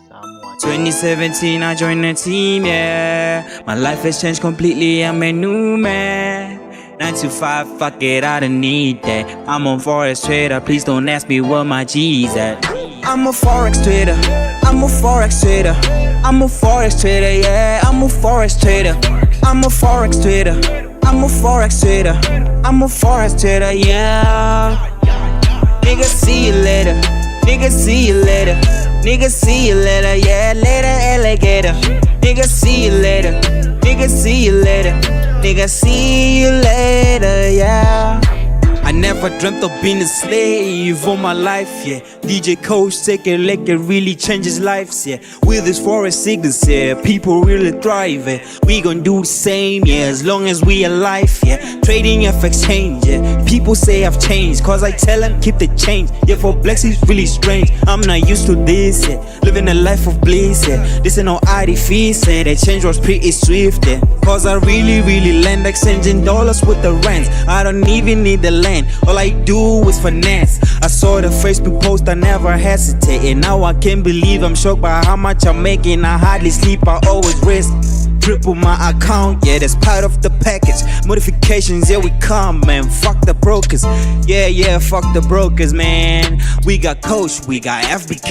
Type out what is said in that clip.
Someone. 2017, I joined the team, yeah. My life has changed completely, I'm a new man. 9 to 5, fuck it, I don't need that. I'm on Forex Trader, please don't ask me where my G's at. I'm a Forex Trader, I'm a Forex Trader. I'm a Forex Trader, yeah, I'm a Forex Trader. I'm a Forex Trader, I'm a Forex Trader. I'm a Forex Trader, yeah. Nigga, see you later. Nigga, see you later. Nigga, see you later, yeah, later, alligator. Nigga, see you later. Nigga, see you later. Nigga, see you later, yeah. I never dreamt of being a slave all my life, yeah. DJ Coach, take a lick, it really changes lives, yeah. With this forest signals, yeah, people really thrive, yeah. We gon' do the same, yeah, as long as we alive, yeah. Trading FX change, yeah. People say I've changed, cause I tell them keep the change. Yeah, for blacks it's really strange, I'm not used to this, yeah. Living a life of bliss, yeah. This ain't no artifice, yeah. The change was pretty swift, yeah. Cause I really land exchanging dollars with the rands. I don't even need the land, all I do is finance. I saw the Facebook post, I never hesitate, and now I can't believe I'm shocked by how much I'm making. I hardly sleep, I always risk triple my account, yeah, that's part of the package. Modifications, yeah, we come, man, fuck the brokers. Yeah, fuck the brokers, man. We got Coach, we got FBK.